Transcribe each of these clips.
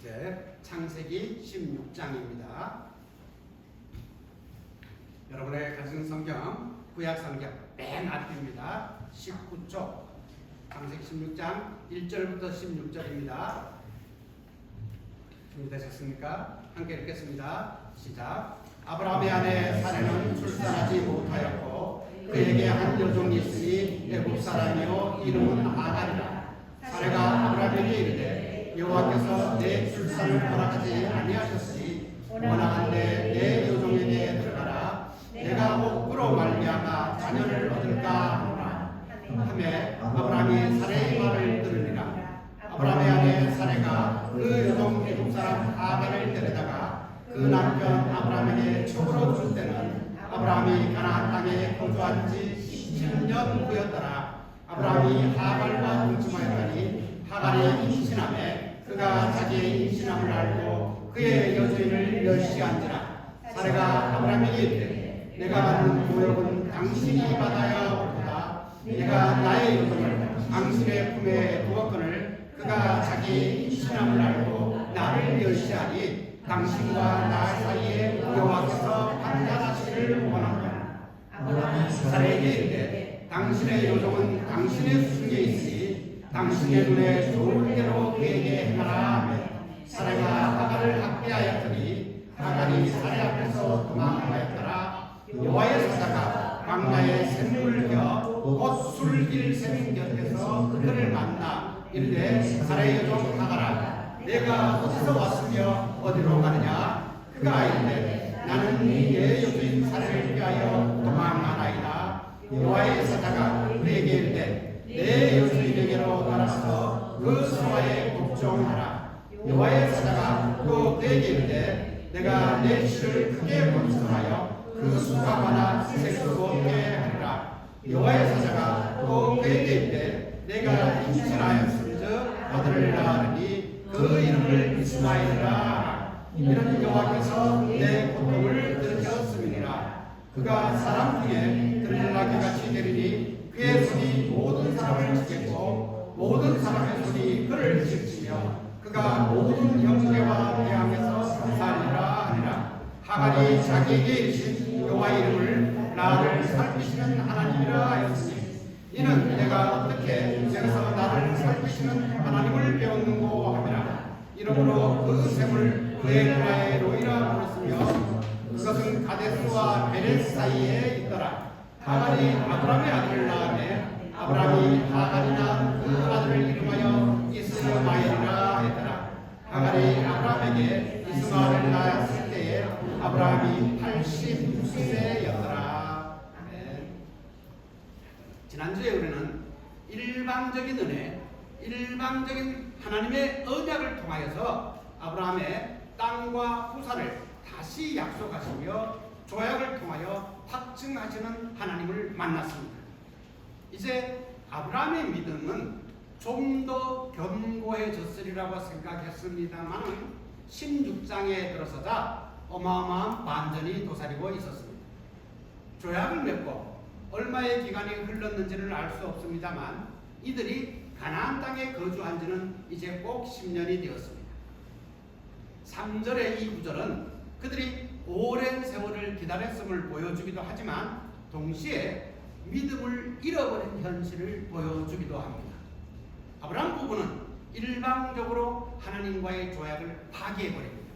이제 창세기 16장입니다. 여러분의 가진 성경, 구약 성경 맨 앞입니다. 19쪽 창세기 16장 1절부터 16절입니다. 준비되셨습니까? 함께 읽겠습니다. 시작. 아브라함의 아내 사레는 출산하지 못하였고 그에게 한 여종이 있으니 애굽 사람이요 이름은 아갈이라. 사레가 아브라함에게 이르되 여호와께서 내 출산을 허락하지 아니하셨으니 원하건대 내 여종에게 들어가라. 내가 복으로 말미암아 자녀를 얻을까 하노라 하매 아브라함이 사레의 말을 들으니라. 아브라함의 아내 사레가 그 여종 애굽 사람 아갈을 데려다가 그 남편 아브라함에게 촉으로 줄 때는 아브라함이 가나안 땅에 거주한 지 10년 후였더라. 아브라함이 하갈과 동침하였더니 하갈이 임신하매 그가 자기의 임신함을 알고 그의 여주인을 멸시한지라. 사레가 아브라함에게 이르되 내가 받는 모욕은 당신이 받아야 옳도다. 내가 나의 여종을 당신의 품에 두었거늘 그가 자기의 임신함을 알고 나를 멸시하니 당신과 나 사이에 여호와께서 판단하시기를 원하노라. 사레에게 이르되 당신의 여종은 당신의 수중에 있으니 당신의 눈에 좋은 대로 그에게 행하라 하며 사레가 하갈을 학대하였더니 하갈이 사레 앞에서 도망하였더라. 여호와의 사자가 광야에 샘물을 곧 술길 샘 곁에서 그를 만나 이르되 사레의 여종 하갈아 내가 어디서 왔으며 어디로 가느냐. 그가 이르되 나는 네 여주인 사레를 피하여 도망하나이다. 여호와의 사자가 그에게 이르되 내 여주인에게로 나가서 그 소와에 복종하라. 여호와의 사자가 또 그에게 이르되 내가 내 씨를 크게 번성하여 그 수가 많아 색소 없게 하리라. 여호와의 사자가 또 그에게 이르되 내가 임신하였은즉 아들을 낳으니 그 이름을 이스마엘이라. 이는 여호와께서 내 고통을 들으셨음이니라. 그가 사람 중에 들락이 같이 되리니 그의 손이 모든 사람을 지켰고 모든 사람의 손이 그를 지키며 그가 모든 형제와 대항에서 살리라 하니라. 하갈이 자기에게 이르신 여호와 이름을 나를 살피시는 하나님이라 하였으니 이는 내가 어떻게 여기서 나를 살피시는 하나님을 배웠는고 하니라. 이러므로 그 샘을 그의 나라의 로이라 불렀으며 그것은 가데스와 베레스 사이에 있더라. 하갈이 아브라함의 아들을 낳으매 아브라함이 하갈이 낳은 그 아들을 이름하여 이스마엘이라 했더라. 하갈이 아브라함에게 이스마엘을 낳았을 때에 아브라함이 86세였더라. 지난주에 우리는 일방적인 은혜, 일방적인 하나님의 언약을 통하여서 아브라함의 땅과 후사를 다시 약속하시며 조약을 통하여 확증하시는 하나님을 만났습니다. 이제 아브라함의 믿음은 좀 더 견고해졌으리라고 생각했습니다만 16장에 들어서자 어마어마한 반전이 도사리고 있었습니다. 조약을 맺고 얼마의 기간이 흘렀는지는 알 수 없습니다만 이들이 가나안 땅에 거주한 지는 이제 꼭 10년이 되었습니다. 3절의 이 구절은 그들이 오랜 세월을 기다렸음을 보여주기도 하지만 동시에 믿음을 잃어버린 현실을 보여주기도 합니다. 아브라함 부부는 일방적으로 하나님과의 조약을 파기해버립니다.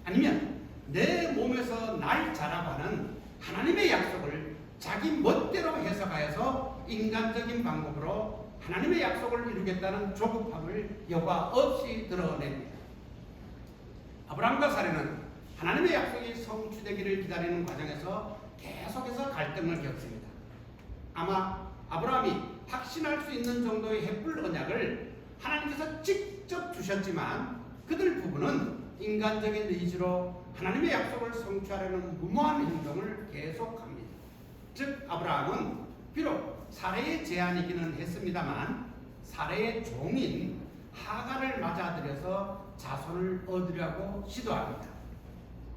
아니면 내 몸에서 날 자라고 하는 하나님의 약속을 자기 멋대로 해석하여서 인간적인 방법으로 하나님의 약속을 이루겠다는 조급함을 여과 없이 드러냅니다. 아브라함과 사레는 하나님의 약속이 성취되기를 기다리는 과정에서 계속해서 갈등을 겪습니다. 아마 아브라함이 확신할 수 있는 정도의 햇불 언약을 하나님께서 직접 주셨지만 그들 부부는 인간적인 의지로 하나님의 약속을 성취하려는 무모한 행동을 계속합니다. 즉 아브라함은 비록 사레의 제안이기는 했습니다만 사레의 종인 하갈을 맞아들여서 자손을 얻으려고 시도합니다.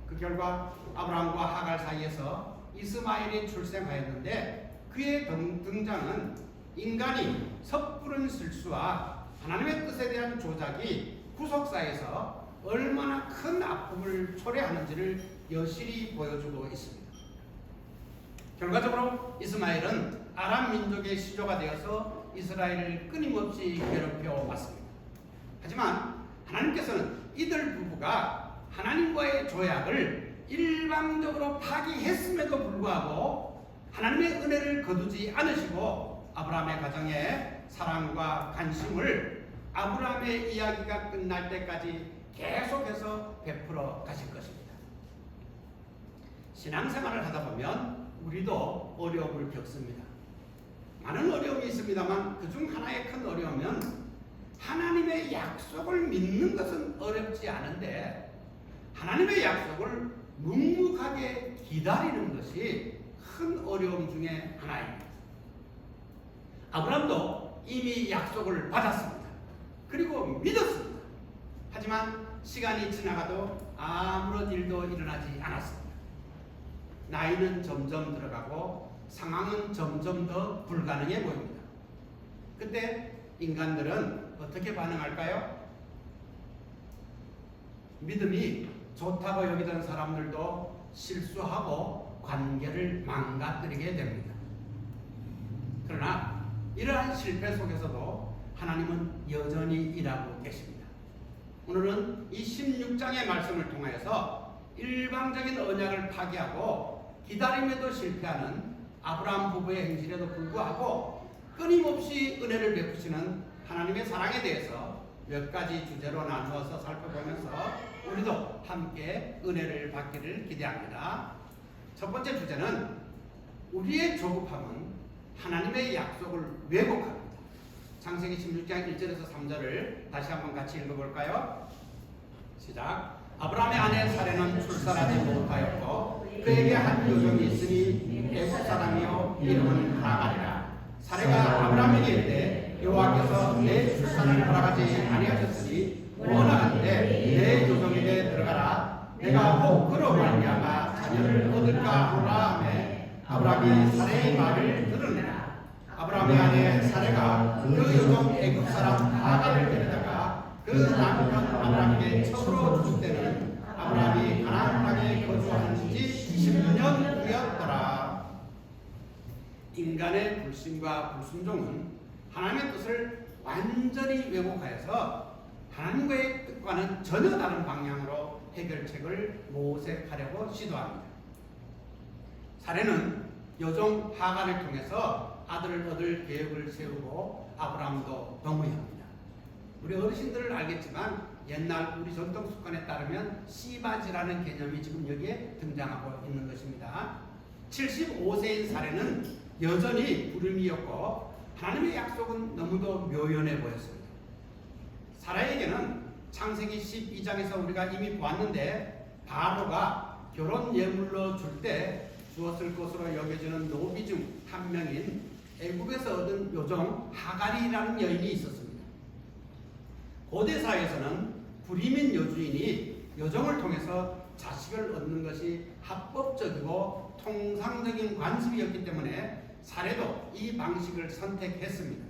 그 결과 아브라함과 하갈 사이에서 이스마엘이 출생하였는데 그의 등장은 인간이 섣부른 실수와 하나님의 뜻에 대한 조작이 구속사에서 얼마나 큰 아픔을 초래하는지를 여실히 보여주고 있습니다. 결과적으로 이스마엘은 아람 민족의 시조가 되어서 이스라엘을 끊임없이 괴롭혀 왔습니다. 하지만 하나님께서는 이들 부부가 하나님과의 조약을 일방적으로 파기했음에도 불구하고 하나님의 은혜를 거두지 않으시고 아브라함의 가정에 사랑과 관심을 아브라함의 이야기가 끝날 때까지 계속해서 베풀어 가실 것입니다. 신앙생활을 하다 보면 우리도 어려움을 겪습니다. 많은 어려움이 있습니다만 그중 하나의 큰 어려움은 하나님의 약속을 믿는 것은 어렵지 않은데 하나님의 약속을 묵묵하게 기다리는 것이 큰 어려움 중에 하나입니다. 아브라함도 이미 약속을 받았습니다. 그리고 믿었습니다. 하지만 시간이 지나가도 아무런 일도 일어나지 않았습니다. 나이는 점점 들어가고 상황은 점점 더 불가능해 보입니다. 그때 인간들은 어떻게 반응할까요? 믿음이 좋다고 여기던 사람들도 실수하고 관계를 망가뜨리게 됩니다. 그러나 이러한 실패 속에서도 하나님은 여전히 일하고 계십니다. 오늘은 이 16장의 말씀을 통해서 일방적인 언약을 파기하고 기다림에도 실패하는 아브라함 부부의 행실에도 불구하고 끊임없이 은혜를 베푸시는 하나님의 사랑에 대해서 몇 가지 주제로 나누어서 살펴보면서 우리도 함께 은혜를 받기를 기대합니다. 첫 번째 주제는 우리의 조급함은 하나님의 약속을 왜곡합니다. 창세기 16장 1절에서 3절을 다시 한번 같이 읽어볼까요? 시작. 아브라함의 아내 사레는 출산하지 못하였고 그에게 한 여종이 있으니 애굽 사람이요 이름은 하갈이라. 사레가 아브라함에게 이르되 여호와께서 내 출산을 허락하지 아니하셨으니 원하건대 내 여종에게 들어가라. 내가 꼭 그로 말미암아 자녀를 얻을까 하노라 하매 아브라함이 사레의 말을 들으니라. 아브라함의 아내 사레가 그 여종 애굽 사람 하갈을 데려다가 그 남편 아브라함에게 첩으로 줄 때는 아브라함이 가나안 땅에 거주한 지 10년 후였더라. 인간의 불신과 불순종은 하나님의 뜻을 완전히 왜곡하여서 하나님과의 뜻과는 전혀 다른 방향으로 해결책을 모색하려고 시도합니다. 사례는 여종 하갈을 통해서 아들을 얻을 계획을 세우고 아브라함도 동의합니다. 우리 어르신들은 알겠지만 옛날 우리 전통 습관에 따르면 씨바지라는 개념이 지금 여기에 등장하고 있는 것입니다. 75세인 사례는 여전히 불임이었고 하나님의 약속은 너무도 묘연해 보였습니다. 사라에게는 창세기 12장에서 우리가 이미 보았는데 바로가 결혼 예물로 줄 때 주었을 것으로 여겨지는 노비 중 한 명인 애굽에서 얻은 여종 하갈이라는 여인이 있었습니다. 고대 사회에서는 불임인 여주인이 여종을 통해서 자식을 얻는 것이 합법적이고 통상적인 관습이었기 때문에 사례도 이 방식을 선택했습니다.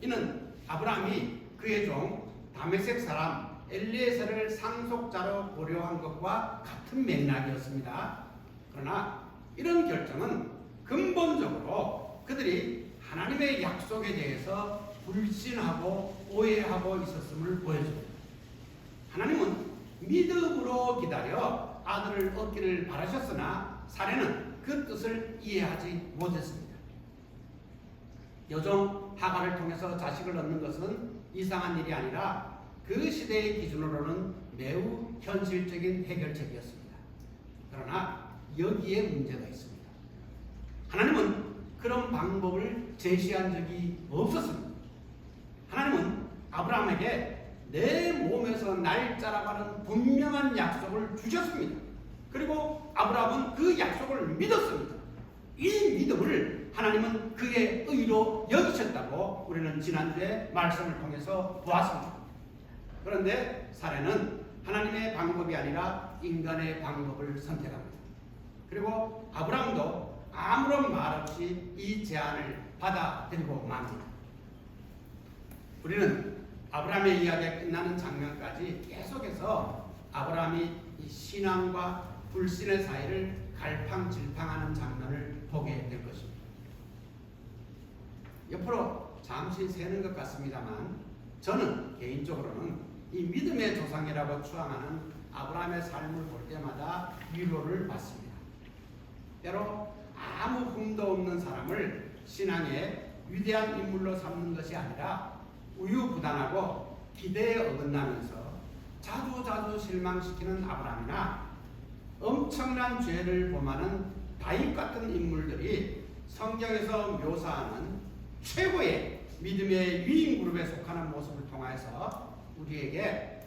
이는 아브라함이 그의 종 다메섹 사람 엘리에셀을 상속자로 고려한 것과 같은 맥락이었습니다. 그러나 이런 결정은 근본적으로 그들이 하나님의 약속에 대해서 불신하고 오해하고 있었음을 보여줍니다. 하나님은 믿음으로 기다려 아들을 얻기를 바라셨으나 사례는 그 뜻을 이해하지 못했습니다. 여종 하갈을 통해서 자식을 얻는 것은 이상한 일이 아니라 그 시대의 기준으로는 매우 현실적인 해결책이었습니다. 그러나 여기에 문제가 있습니다. 하나님은 그런 방법을 제시한 적이 없었습니다. 하나님은 아브라함에게 내 몸에서 날짜라고 하는 분명한 약속을 주셨습니다. 그리고 아브라함은 그 약속을 믿었습니다. 이 믿음을 하나님은 그의 의로 여기셨다고 우리는 지난주에 말씀을 통해서 보았습니다. 그런데 사례는 하나님의 방법이 아니라 인간의 방법을 선택합니다. 그리고 아브라함도 아무런 말 없이 이 제안을 받아들이고 맙니다. 우리는 아브라함의 이야기가 끝나는 장면까지 계속해서 아브라함이 이 신앙과 불신의 사이를 갈팡질팡하는 장면을 보게 될 것입니다. 옆으로 잠시 새는 것 같습니다만 저는 개인적으로는 이 믿음의 조상이라고 추앙하는 아브라함의 삶을 볼 때마다 위로를 받습니다. 때로 아무 흠도 없는 사람을 신앙의 위대한 인물로 삼는 것이 아니라 우유부단하고 기대에 어긋나면서 자주 실망시키는 아브라함이나 엄청난 죄를 범하는 다윗 같은 인물들이 성경에서 묘사하는 최고의 믿음의 위인 그룹에 속하는 모습을 통해서 우리에게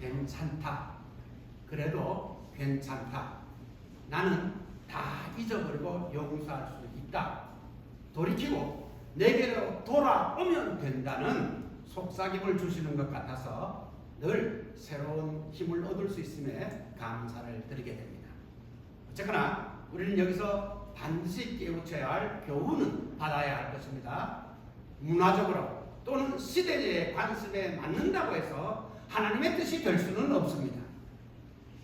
괜찮다, 그래도 괜찮다, 나는 다 잊어버리고 용서할 수 있다, 돌이키고 내게로 돌아오면 된다는 속삭임을 주시는 것 같아서 늘 새로운 힘을 얻을 수 있음에 감사를 드리게 됩니다. 어쨌거나 우리는 여기서 반드시 깨우쳐야 할 교훈은 받아야 할 것입니다. 문화적으로 또는 시대의 관습에 맞는다고 해서 하나님의 뜻이 될 수는 없습니다.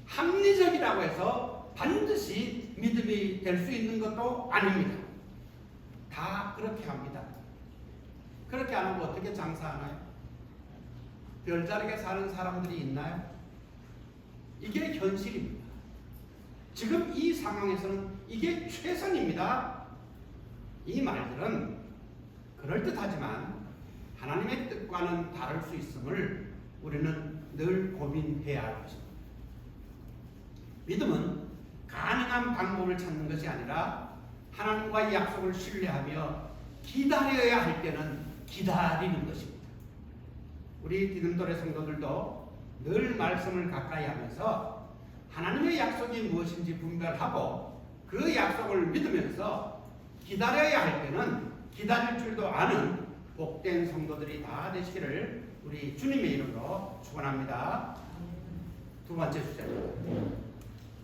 합리적이라고 해서 반드시 믿음이 될 수 있는 것도 아닙니다. 다 그렇게 합니다. 그렇게 안 하고 어떻게 장사하나요? 별자리게 사는 사람들이 있나요? 이게 현실입니다. 지금 이 상황에서는 이게 최선입니다. 이 말들은 그럴듯하지만 하나님의 뜻과는 다를 수 있음을 우리는 늘 고민해야 할 것입니다. 믿음은 가능한 방법을 찾는 것이 아니라 하나님과의 약속을 신뢰하며 기다려야 할 때는 기다리는 것입니다. 우리 디딤돌의 성도들도 늘 말씀을 가까이 하면서 하나님의 약속이 무엇인지 분별하고 그 약속을 믿으면서 기다려야 할 때는 기다릴 줄도 아는 복된 성도들이 다 되시기를 우리 주님의 이름으로 축원합니다. 두 번째 주제입니다.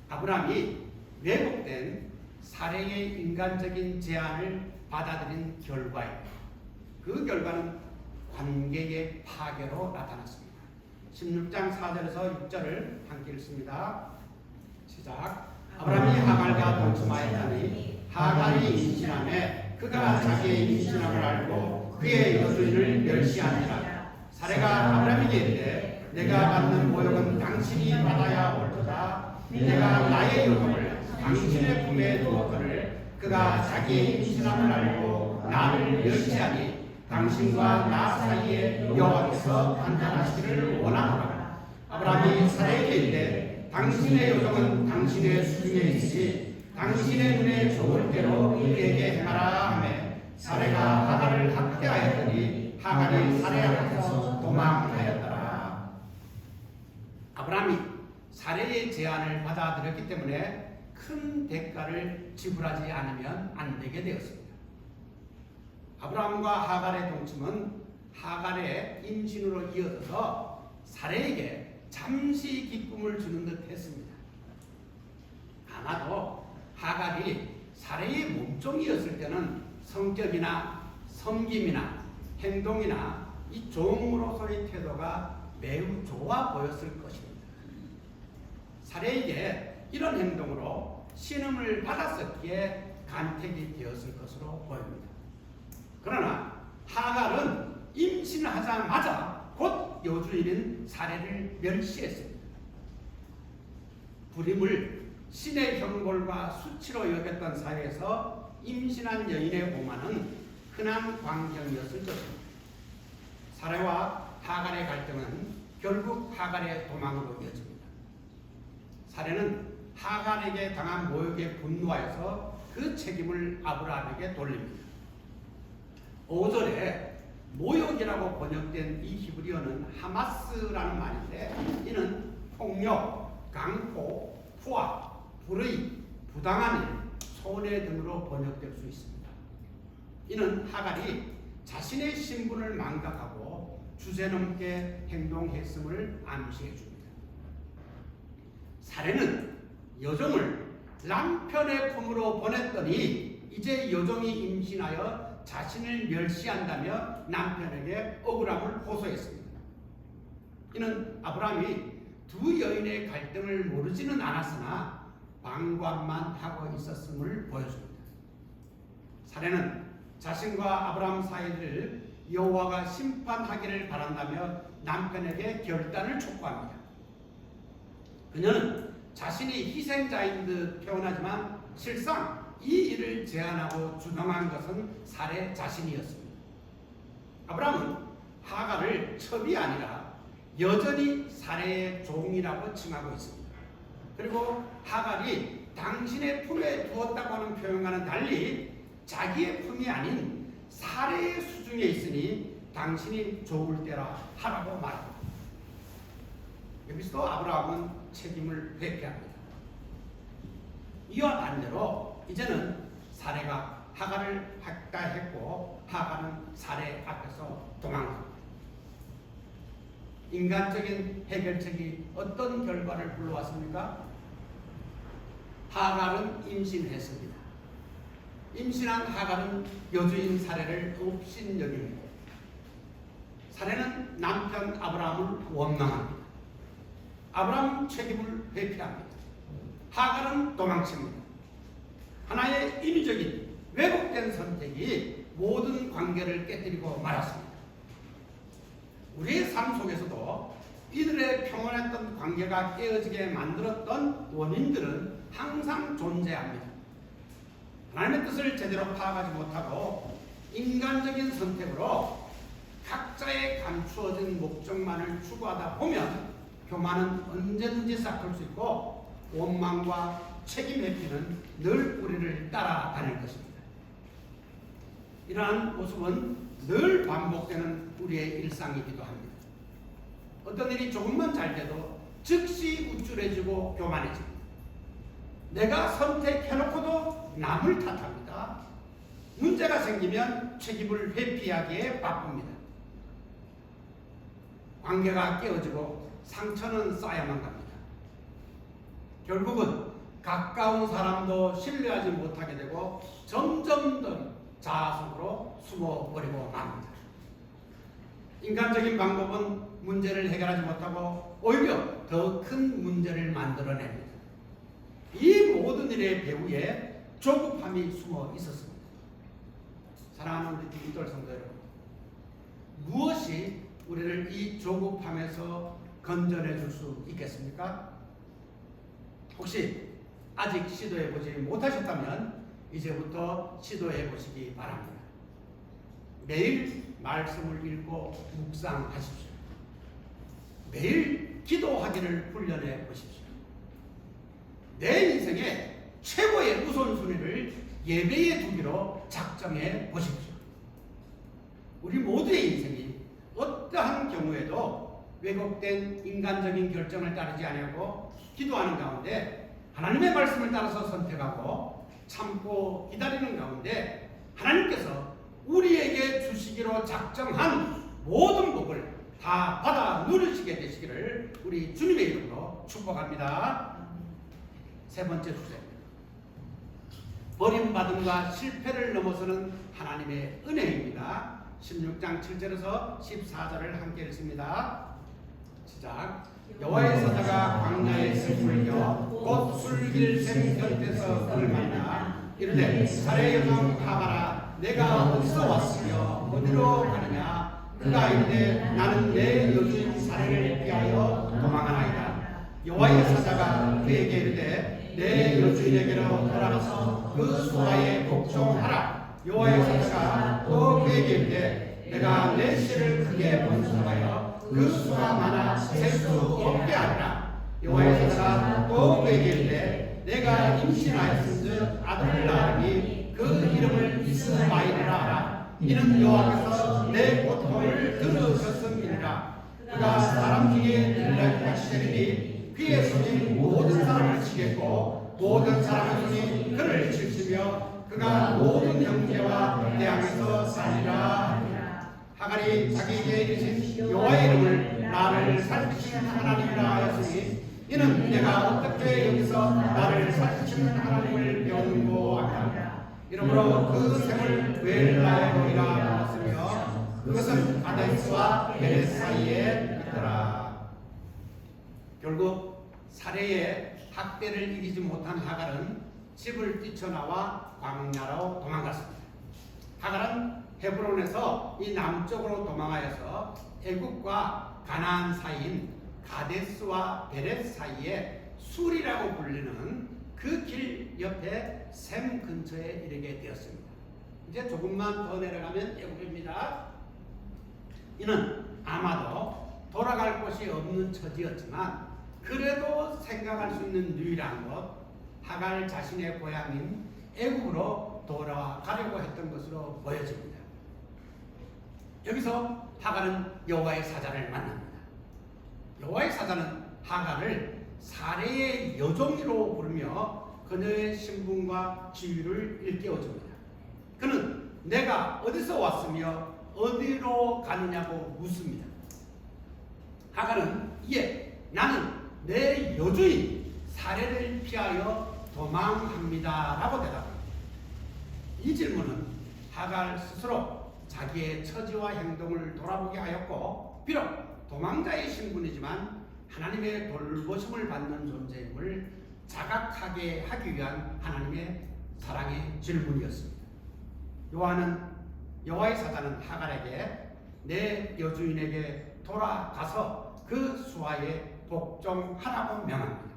아브라함이 왜곡된 사례의 인간적인 제안을 받아들인 결과입니다. 그 결과는 관계의 파괴로 나타났습니다. 16장 4절에서 6절을 함께 읽습니다. 시작. 아브라함이 하갈과 동침하였더니 하갈이 임신하매 그가 자기의 임신함을 알고 그의 여주인을 멸시하니라. 사례가 아브라함에게 이르되 내가 받는 모욕은 당신이 받아야 옳도다. 내가 나의 요동을 당신의 품에 두었거늘 그가 자기의 임신함을 알고 나를 멸시하니 당신과 나 사이에 여호와께서 판단하시기를 원하노라. 아브라함이 사례에게 이르되 당신의 요정은 당신의 수중에 있으니 당신의 눈에 좋을 대로 그에게 행하라 하며 사례가 하갈을 학대하였더니 하갈이 사례 앞에서 도망하였더라. 아브라함이 사례의 제안을 받아들였기 때문에 큰 대가를 지불하지 않으면 안 되게 되었습니다. 아브라함과 하갈의 동침은 하갈의 임신으로 이어져서 사례에게 잠시 기쁨을 주는 듯 했습니다. 아마도 하갈이 사례의 몸종이었을 때는 성격이나 섬김이나 행동이나 이 종으로서의 태도가 매우 좋아 보였을 것입니다. 사례에게 이런 행동으로 신음을 받았었기에 간택이 되었을 것으로 보입니다. 그러나 하갈은 임신하자마자 곧 여주인인 사례를 멸시했습니다. 불임을 신의 형벌과 수치로 여겼던 사회에서 임신한 여인의 오만은 흔한 광경이었을 것입니다. 사례와 하갈의 갈등은 결국 하갈의 도망으로 이어집니다. 사례는 하갈에게 당한 모욕에 분노하여서 그 책임을 아브라함에게 돌립니다. 5절에 모욕이라고 번역된 이 히브리어는 하마스라는 말인데 이는 폭력, 강포, 포악, 불의, 부당한 일, 손해 등으로 번역될 수 있습니다. 이는 하갈이 자신의 신분을 망각하고 주제넘게 행동했음을 암시해 줍니다. 사례는 여종을 남편의 품으로 보냈더니 이제 여종이 임신하여 자신을 멸시한다며 남편에게 억울함을 호소했습니다. 이는 아브라함이 두 여인의 갈등을 모르지는 않았으나 방관만 하고 있었음을 보여줍니다. 사례는 자신과 아브라함 사이를 여호와가 심판하기를 바란다며 남편에게 결단을 촉구합니다. 그녀는 자신이 희생자인 듯 표현하지만 실상 이 일을 제안하고 주동한 것은 사례 자신이었습니다. 아브라함은 하갈을 첩이 아니라 여전히 사례의 종이라고 칭하고 있습니다. 그리고 하갈이 당신의 품에 두었다고 하는 표현과는 달리 자기의 품이 아닌 사례의 수중에 있으니 당신이 좋을 때라 하라고 말합니다. 여기서도 아브라함은 책임을 회피합니다. 이와 반대로 이제는 사례가 하갈을 학대했고 하갈은 사례 앞에서 도망갑니다. 인간적인 해결책이 어떤 결과를 불러왔습니까? 하갈은 임신했습니다. 임신한 하갈은 여주인 사례를 업신여깁니다. 사례는 남편 아브라함을 원망합니다. 아브라함은 책임을 회피합니다. 하갈은 도망칩니다. 하나의 인위적인 왜곡된 선택이 모든 관계를 깨뜨리고 말았습니다. 우리의 삶 속에서도 이들의 평온했던 관계가 깨어지게 만들었던 원인들은 항상 존재합니다. 하나님의 뜻을 제대로 파악하지 못하고 인간적인 선택으로 각자의 감추어진 목적만을 추구하다 보면 교만은 언제든지 싹틀 수 있고 원망과 책임 회피는 늘 우리를 따라다닐 것입니다. 이러한 모습은 늘 반복되는 우리의 일상이기도 합니다. 어떤 일이 조금만 잘 돼도 즉시 우쭐해지고 교만해집니다. 내가 선택해놓고도 남을 탓합니다. 문제가 생기면 책임을 회피하기에 바쁩니다. 관계가 깨어지고 상처는 쌓여만 갑니다. 결국은 가까운 사람도 신뢰하지 못하게 되고 점점 더 자아 속으로 숨어버리고 맙니다. 인간적인 방법은 문제를 해결하지 못하고 오히려 더 큰 문제를 만들어냅니다. 이 모든 일의 배후에 조급함이 숨어 있었습니다. 사랑하는 우리 기도할 성도 여러분, 무엇이 우리를 이 조급함에서 건져내 줄 수 있겠습니까? 혹시 아직 시도해 보지 못하셨다면 이제부터 시도해 보시기 바랍니다. 매일 말씀을 읽고 묵상하십시오. 매일 기도하기를 훈련해 보십시오. 내 인생의 최고의 우선순위를 예배에 두기로 작정해 보십시오. 우리 모두의 인생이 어떠한 경우에도 왜곡된 인간적인 결정을 따르지 아니하고 기도하는 가운데 하나님의 말씀을 따라서 선택하고 참고 기다리는 가운데 하나님께서 우리에게 주시기로 작정한 모든 복을 다 받아 누리시게 되시기를 우리 주님의 이름으로 축복합니다. 세 번째 주제입니다. 버림받음과 실패를 넘어서는 하나님의 은혜입니다. 16장 7절에서 14절을 함께 읽습니다. 시작. 여호와의 사자가 광야에 샘물며 곧 술길샘 곁에서 그를 만나 이르되 사례 여종 하갈아 내가 어디서 왔으며 어디로 가느냐. 그가 이르되 나는 내 여주인 사례를 피하여 도망하나이다. 여호와의 사자가 그에게 이르되 내 여주인에게로 돌아가서 그 수하에 복종하라. 여호와의 사자가 또 그에게 이르되 내가 내 씨를 크게 번성하여 그 수가 많아 셀 수 없게 하리라. 여호와의 사자가 또 그에게 이르되 내가 임신하였은즉 아들을 낳으니 그 이름을 이스마엘이라 하라. 이는 여호와께서 내 고통을 들으셨음이니라. 그가 사람 중에 들락같이 되리니 그의 손이 모든 사람을 치겠고 모든 사람의 손이 그를 치시며 그가 모든 형제와 대항에서 살리라. 하갈이 자기에게 이르신 여호와의 이름을 나를 살피시는 하나님이라 하였으니 이는 내가 어떻게 여기서 나를 살피시는 하나님을 배우는고 하니라. 이러므로 그 셈을 부엘라의 로이라 불렀으며 그것은 가데스와 베레스 사이에 있더라. 결국 살해에 학대를 이기지 못한 하갈은 집을 뛰쳐나와 광야로 도망갔습니다. 하갈은 헤브론에서 이 남쪽으로 도망하여서 애굽과 가나안 사이인 가데스와 베레스 사이에 술이라고 불리는 그 길 옆에 셈 근처에 이르게 되었습니다. 이제 조금만 더 내려가면 애굽입니다. 이는 아마도 돌아갈 곳이 없는 처지였지만 그래도 생각할 수 있는 유일한 곳, 하갈 자신의 고향인 애굽으로 돌아가려고 했던 것으로 보여집니다. 여기서 하갈은 여호와의 사자를 만납니다. 여호와의 사자는 하갈을 사례의 여종이로 부르며 그녀의 신분과 지위를 일깨워줍니다. 그는 내가 어디서 왔으며 어디로 가느냐고 묻습니다. 하갈은 이에 나는 내 여주인 사례를 피하여 도망합니다 라고 대답합니다. 이 질문은 하갈 스스로 자기의 처지와 행동을 돌아보게 하였고 비록 도망자의 신분이지만 하나님의 돌보심을 받는 존재임을 자각하게 하기 위한 하나님의 사랑의 질문이었습니다. 여호와의 사자는 하갈에게 내 여주인에게 돌아가서 그 수하에 복종하라고 명합니다.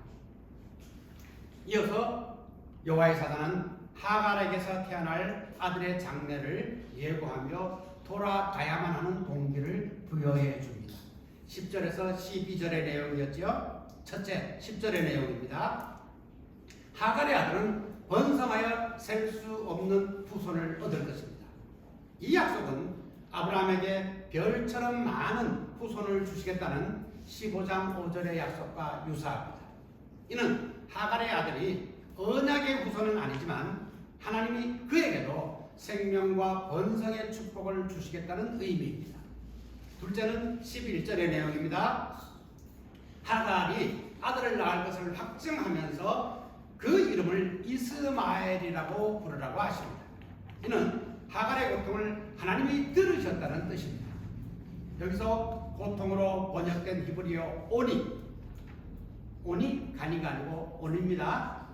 이어서 여호와의 사자는 하갈에게서 태어날 아들의 장래를 예고하며 돌아가야만 하는 동기를 부여해 줍니다. 10절에서 12절의 내용이었죠. 첫째, 10절의 내용입니다. 하갈의 아들은 번성하여 셀 수 없는 후손을 얻을 것입니다. 이 약속은 아브라함에게 별처럼 많은 후손을 주시겠다는 15장 5절의 약속과 유사합니다. 이는 하갈의 아들이 언약의 후손은 아니지만 하나님이 그에게도 생명과 번성의 축복을 주시겠다는 의미입니다. 둘째는 11절의 내용입니다. 하갈이 아들을 낳을 것을 확증하면서 그 이름을 이스마엘이라고 부르라고 하십니다. 이는 하갈의 고통을 하나님이 들으셨다는 뜻입니다. 여기서 고통으로 번역된 히브리어 온이 간이가 아니고 온입니다.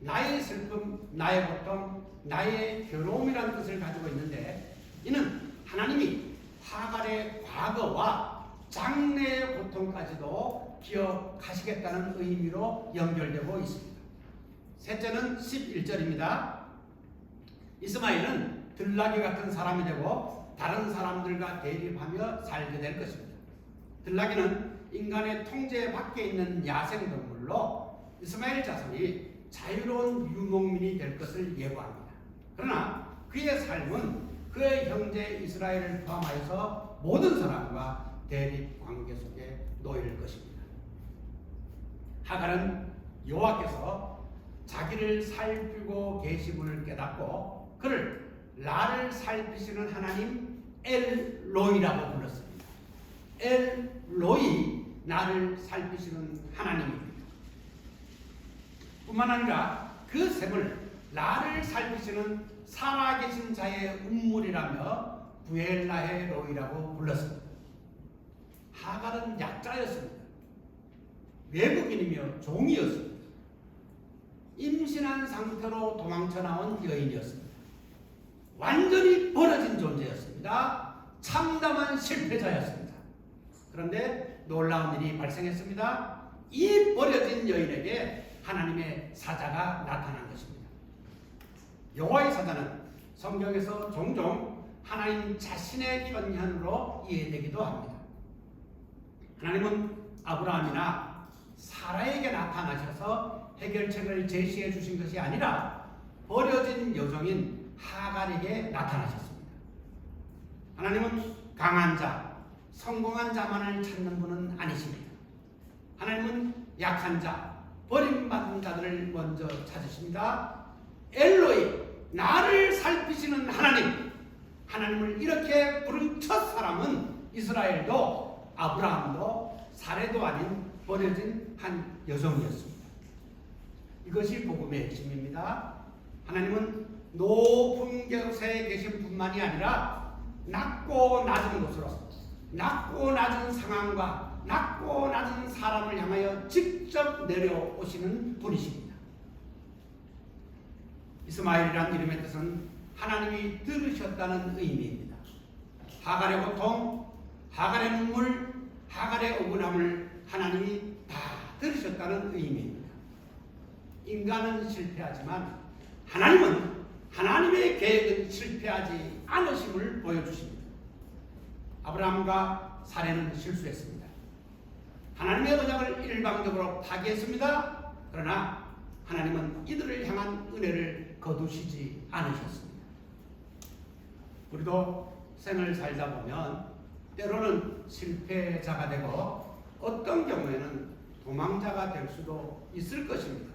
나의 슬픔, 나의 고통, 나의 괴로움이라는 뜻을 가지고 있는데 이는 하나님이 하갈의 과거와 장래의 고통까지도 기억하시겠다는 의미로 연결되고 있습니다. 셋째는 11절입니다. 이스마엘은 들나귀 같은 사람이 되고 다른 사람들과 대립하며 살게 될 것입니다. 들나귀는 인간의 통제 밖에 있는 야생동물로 이스마엘 자손이 자유로운 유목민이 될 것을 예고합니다. 그러나 그의 삶은 그의 형제 이스라엘을 포함하여서 모든 사람과 대립 관계 속에 놓일 것입니다. 하갈은 여호와께서 자기를 살피고 계심을 깨닫고 그를 나를 살피시는 하나님 엘로이라고 불렀습니다. 엘로이, 나를 살피시는 하나님입니다. 뿐만 아니라 그 셈을 나를 살피시는 살아계신 자의 운물이라며 부엘라의 로이라고 불렀습니다. 하갈은 약자였습니다. 외국인이며 종이었습니다. 임신한 상태로 도망쳐 나온 여인이었습니다. 완전히 버려진 존재였습니다. 참담한 실패자였습니다. 그런데 놀라운 일이 발생했습니다. 이 버려진 여인에게 하나님의 사자가 나타난 것입니다. 여호와의 사자는 성경에서 종종 하나님 자신의 편현으로 이해되기도 합니다. 하나님은 아브라함이나 사라에게 나타나셔서 해결책을 제시해 주신 것이 아니라 버려진 여종인 하갈에게 나타나셨습니다. 하나님은 강한 자, 성공한 자만을 찾는 분은 아니십니다. 하나님은 약한 자, 버림받은 자들을 먼저 찾으십니다. 엘로이, 나를 살피시는 하나님, 하나님을 이렇게 부른 첫 사람은 이스라엘도 아브라함도 사례도 아닌 버려진 한 여성이었습니다. 이것이 복음의 핵심입니다. 하나님은 높은 곳에 계신 분만이 아니라 낮고 낮은 곳으로, 낮고 낮은 상황과 낮고 낮은 사람을 향하여 직접 내려오시는 분이십니다. 이스마엘이란 이름의 뜻은 하나님이 들으셨다는 의미입니다. 하갈의 고통, 하갈의 눈물, 하갈의 억울함을 하나님이 다 들으셨다는 의미입니다. 인간은 실패하지만 하나님은, 하나님의 계획은 실패하지 않으심을 보여주십니다. 아브라함과 사레는 실수했습니다. 하나님의 언약을 일방적으로 파기했습니다. 그러나 하나님은 이들을 향한 은혜를 거두시지 않으셨습니다. 우리도 생을 살다 보면 때로는 실패자가 되고 어떤 경우에는 도망자가 될 수도 있을 것입니다.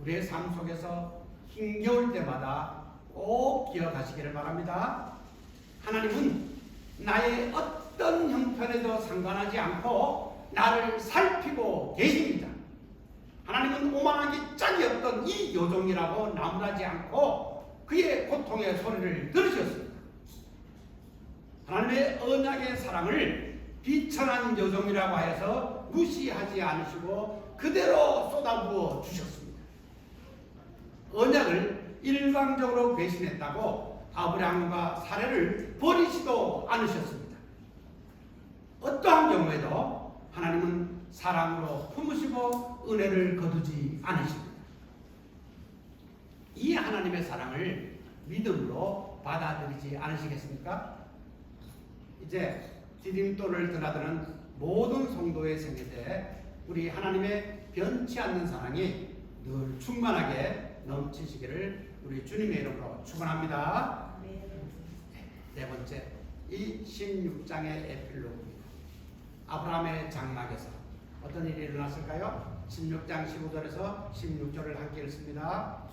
우리의 삶 속에서 힘겨울 때마다 꼭 기억하시기를 바랍니다. 하나님은 나의 어떤 형편에도 상관하지 않고 나를 살피고 계십니다. 하나님은 오만하기 짝이 없던 이 요종이라고 나무라지 않고 그의 고통의 소리를 들으셨습니다. 하나님의 언약의 사랑을 비천한 요종이라고 해서 무시하지 않으시고 그대로 쏟아부어 주셨습니다. 언약을 일방적으로 배신했다고 아브라함과 사레를 버리지도 않으셨습니다. 어떠한 경우에도 하나님은 사랑으로 품으시고 은혜를 거두지 않으십니다. 이 하나님의 사랑을 믿음으로 받아들이지 않으시겠습니까? 이제 디딤돌을 드나드는 모든 성도의 생애 때 우리 하나님의 변치 않는 사랑이 늘 충만하게 넘치시기를 우리 주님의 이름으로 축원합니다. 네 번째, 이 16장의 에필로그입니다. 아브라함의 장막에서 어떤 일이 일어났을까요? 16장 15절에서 16절을 함께 읽습니다.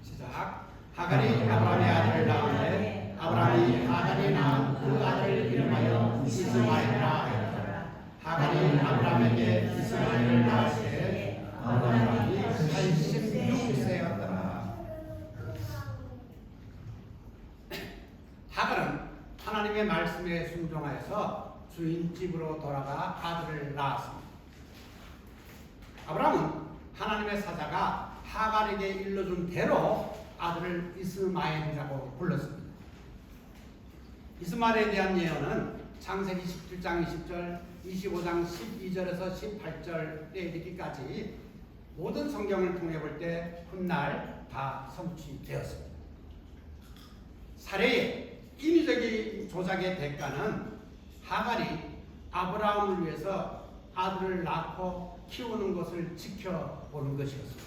시작. 하갈이 아브라함의 아들을 낳았는데 아브라함이 하갈이 낳은 그 아들을 이름하여 이스마엘이라 하였더라. 하갈이 아브라함에게 이스마엘을 낳았을 때 아브라함이 86세였더라. 하갈은 하나님의 말씀에 순종하여서 주인 집으로 돌아가 아들을 낳았습니다. 아브라함은 하나님의 사자가 하갈에게 일러준 대로 아들을 이스마엘이라고 불렀습니다. 이스마엘에 대한 예언은 창세기 17장 20절, 25장 12절에서 18절에 이르기까지 모든 성경을 통해 볼 때 훗날 다 성취되었습니다. 사례의 인위적인 조작의 대가는 하갈이 아브라함을 위해서 아들을 낳고 키우는 것을 지켜보는 것이었습니다.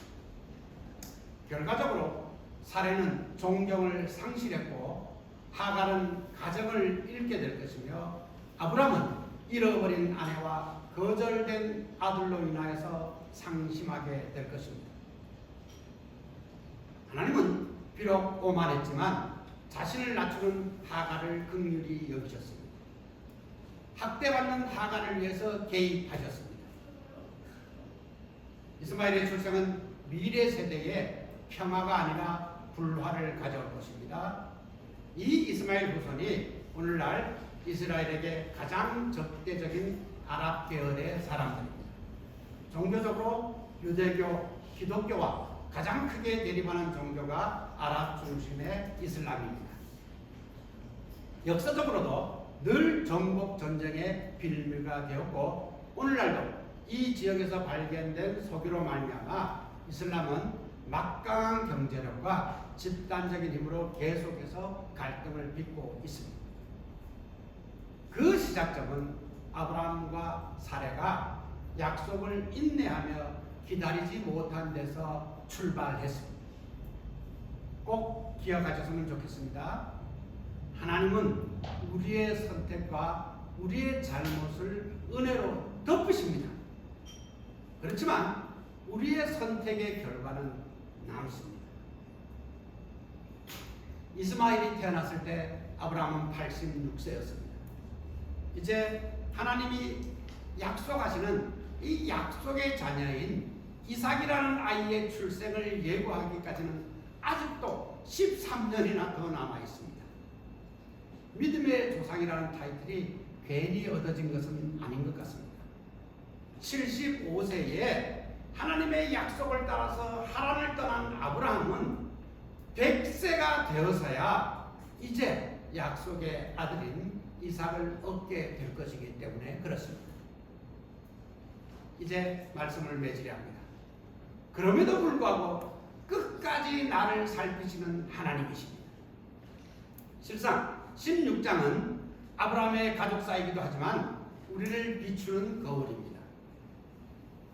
결과적으로 사례는 존경을 상실했고 하갈은 가정을 잃게 될 것이며 아브라함은 잃어버린 아내와 거절된 아들로 인하여서 상심하게 될 것입니다. 하나님은 비록 오만했지만 자신을 낮추는 하갈을 긍휼히 여기셨습니다. 학대받는 하갈을 위해서 개입하셨습니다. 이스마엘의 출생은 미래 세대에 평화가 아니라 불화를 가져올 것입니다. 이 이스마엘 후손이 오늘날 이스라엘에게 가장 적대적인 아랍 계열의 사람들입니다. 종교적으로 유대교, 기독교와 가장 크게 대립하는 종교가 아랍 중심의 이슬람입니다. 역사적으로도 늘 정복 전쟁의 빌미가 되었고 오늘날도 이 지역에서 발견된 소비로 말미암아 이슬람은 막강한 경제력과 집단적인 힘으로 계속해서 갈등을 빚고 있습니다. 그 시작점은 아브라함과 사레가 약속을 인내하며 기다리지 못한 데서 출발했습니다. 꼭 기억하셨으면 좋겠습니다. 하나님은 우리의 선택과 우리의 잘못을 은혜로 덮으십니다. 그렇지만 우리의 선택의 결과는 남습니다. 이스마엘이 태어났을 때 아브라함은 86세였습니다. 이제 하나님이 약속하시는 이 약속의 자녀인 이삭이라는 아이의 출생을 예고하기까지는 아직도 13년이나 더 남아 있습니다. 믿음의 조상이라는 타이틀이 괜히 얻어진 것은 아닌 것 같습니다. 75세에 하나님의 약속을 따라서 하란을 떠난 아브라함은 100세가 되어서야 이제 약속의 아들인 이삭을 얻게 될 것이기 때문에 그렇습니다. 이제 말씀을 맺으려 합니다. 그럼에도 불구하고 끝까지 나를 살피시는 하나님이십니다. 실상 16장은 아브라함의 가족사이기도 하지만 우리를 비추는 거울입니다.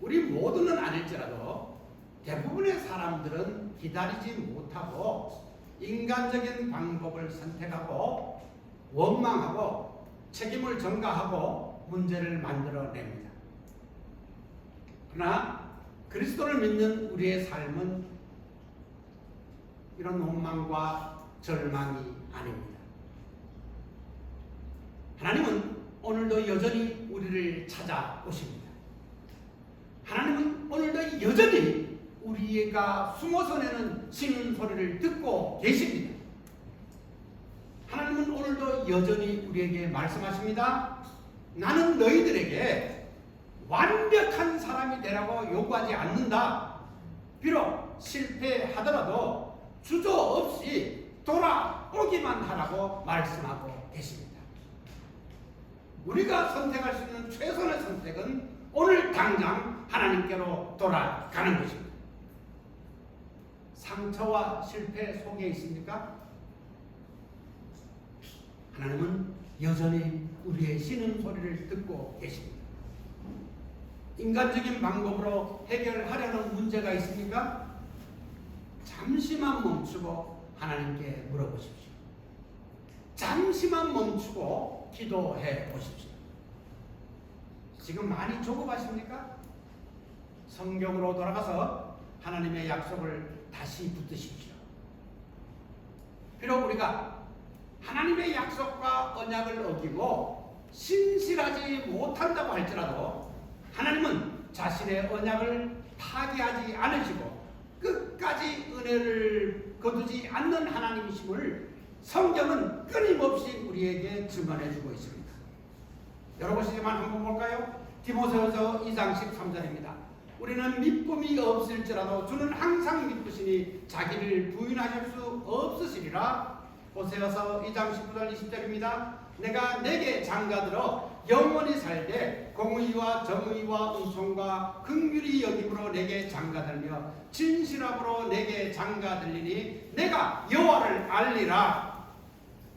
우리 모두는 아닐지라도 대부분의 사람들은 기다리지 못하고 인간적인 방법을 선택하고 원망하고 책임을 전가하고 문제를 만들어냅니다. 그러나 그리스도를 믿는 우리의 삶은 이런 원망과 절망이 아닙니다. 하나님은 오늘도 여전히 우리를 찾아오십니다. 하나님은 오늘도 여전히 우리가 숨어서 내는 쉬는 소리를 듣고 계십니다. 하나님은 오늘도 여전히 우리에게 말씀하십니다. 나는 너희들에게 완벽한 사람이 되라고 요구하지 않는다. 비록 실패하더라도 주저없이 돌아오기만 하라고 말씀하고 계십니다. 우리가 선택할 수 있는 최선의 선택은 오늘 당장 하나님께로 돌아가는 것입니다. 상처와 실패 속에 있습니까? 하나님은 여전히 우리의 쉬는 소리를 듣고 계십니다. 인간적인 방법으로 해결하려는 문제가 있습니까? 잠시만 멈추고 하나님께 물어보십시오. 잠시만 멈추고 기도해 보십시오. 지금 많이 조급하십니까? 성경으로 돌아가서 하나님의 약속을 다시 붙드십시오. 비록 우리가 하나님의 약속과 언약을 어기고 신실하지 못한다고 할지라도 하나님은 자신의 언약을 파기하지 않으시고 끝까지 은혜를 거두지 않는 하나님이심을 성경은 끊임없이 우리에게 증언해주고 있습니다. 열어보시지만 한번 볼까요? 디모데후서 2장 13절입니다. 우리는 미쁨이 없을지라도 주는 항상 미쁘시니 자기를 부인하실 수 없으시리라. 호세아서 2장 19절 20절입니다. 내가 내게 장가들어 영원히 살되 공의와 정의와 은총과 긍휼히 여김으로 내게 장가들며 진실함으로 내게 장가들리니 내가 여호와를 알리라.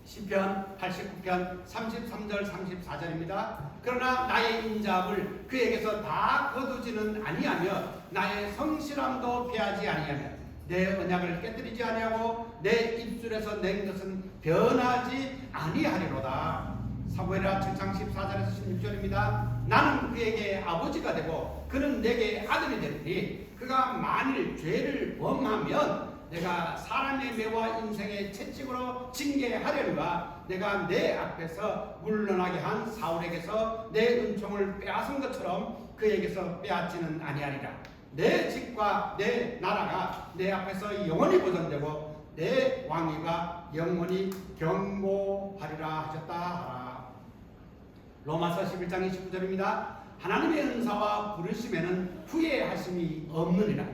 시편 89편 33절 34절입니다. 그러나 나의 인자함을 그에게서 다 거두지는 아니하며 나의 성실함도 패하지 아니하며 내 언약을 깨뜨리지 아니하고 내 입술에서 낸 것은 변하지 아니하리로다. 사무엘하 7장 14절에서 16절입니다. 나는 그에게 아버지가 되고 그는 내게 아들이 되리니 그가 만일 죄를 범하면 내가 사람의 매와 인생의 채찍으로 징계하려니와 내가 내 앞에서 물러나게 한 사울에게서 내 은총을 빼앗은 것처럼 그에게서 빼앗지는 아니하리라. 내 집과 내 나라가 내 앞에서 영원히 보존되고 내 왕위가 영원히 경고하리라 하셨다 하라. 로마서 11장 29절입니다. 하나님의 은사와 부르심에는 후회하심이 없느니라.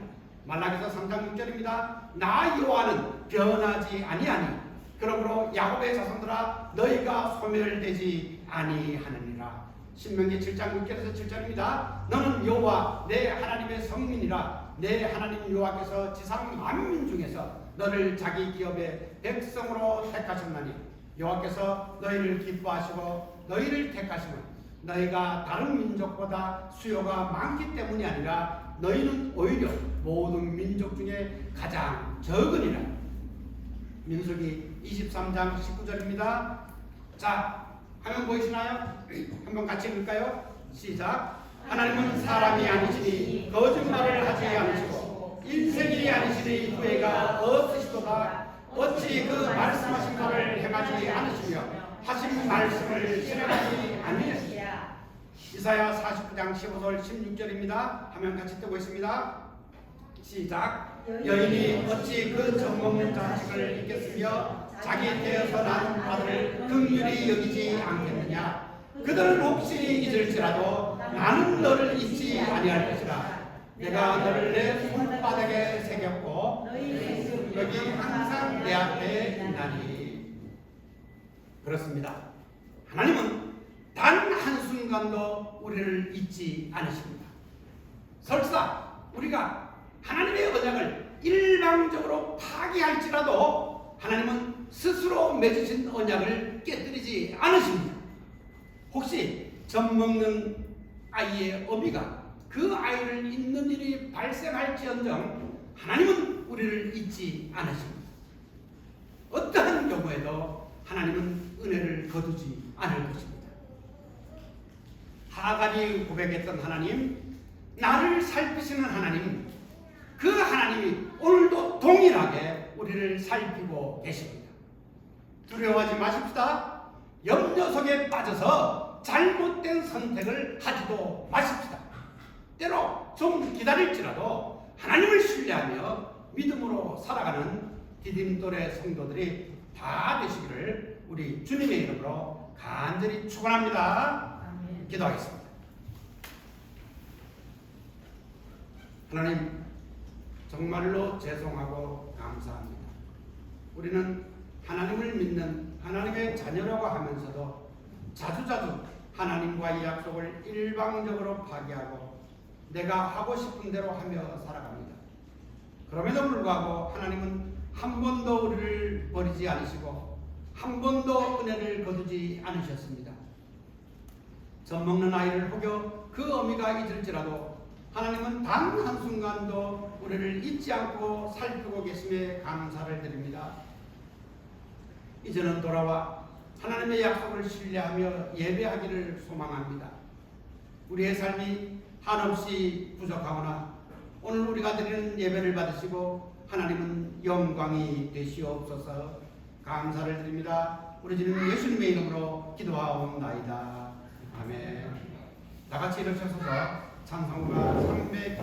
말라기서 3장 6절입니다. 나 여호와는 변하지 아니하니 그러므로 야곱의 자손들아 너희가 소멸되지 아니하느니라. 신명기 7장 6절에서 7절입니다. 너는 여호와 내 하나님의 성민이라. 내 하나님 여호와께서 지상 만민 중에서 너를 자기 기업의 백성으로 택하셨나니 여호와께서 너희를 기뻐하시고 너희를 택하시면 너희가 다른 민족보다 수요가 많기 때문이 아니라 너희는 오히려 모든 민족 중에 가장 적으니라. 민수기 23장 19절입니다. 자, 화면 보이시나요? 한번 같이 읽을까요? 시작. 하나님은 사람이 아니시니 거짓말을 하지 않으시고 인생이 아니시니 후회가 없으시도다. 어찌 그 말씀하신 바를 행하지 않으시며 하신 말씀을 실행하지 아니하시냐. 이사야 49장 15절 16절입니다. 화면 같이 뜨고 있습니다. 시작. 여인이 어찌 그 젖먹는 자식을 잊겠으며 자기 때에서 난 아들을 긍휼히 여기지 않겠느냐. 그들은 혹시 잊을지라도 나는 너를 잊지 아니할 것이라. 내가 너를 내 손바닥에 새겼고 여기 항상 내 앞에 있나니. 그렇습니다. 하나님은 단 한순간도 우리를 잊지 않으십니다. 설사 우리가 하나님의 언약을 일방적으로 파기할지라도 하나님은 스스로 맺으신 언약을 깨뜨리지 않으십니다. 혹시 젖먹는 아이의 어미가 그 아이를 잊는 일이 발생할지언정 하나님은 우리를 잊지 않으십니다. 어떠한 경우에도 하나님은 은혜를 거두지 않을 것입니다. 하갈이 고백했던 하나님, 나를 살피시는 하나님, 그 하나님이 오늘도 동일하게 우리를 살피고 계십니다. 두려워하지 마십시다. 염려 속에 빠져서 잘못된 선택을 하지도 마십시다. 때로 좀 기다릴지라도 하나님을 신뢰하며 믿음으로 살아가는 디딤돌의 성도들이 다 되시기를 우리 주님의 이름으로 간절히 축원합니다. 기도하겠습니다. 하나님, 정말로 죄송하고 감사합니다. 우리는 하나님을 믿는 하나님의 자녀라고 하면서도 자주자주 하나님과의 약속을 일방적으로 파기하고 내가 하고 싶은 대로 하며 살아갑니다. 그럼에도 불구하고 하나님은 한 번도 우리를 버리지 않으시고 한 번도 은혜를 거두지 않으셨습니다. 젖먹는 아이를 혹여 그 어미가 잊을지라도 하나님은 단 한순간도 우리를 잊지 않고 살피고 계심에 감사를 드립니다. 이제는 돌아와 하나님의 약속을 신뢰하며 예배하기를 소망합니다. 우리의 삶이 한없이 부족하거나 오늘 우리가 드리는 예배를 받으시고 하나님은 영광이 되시옵소서. 감사를 드립니다. 우리 주님 예수님의 이름으로 기도하옵나이다. 아멘. 다 같이 일어서서 찬송가 300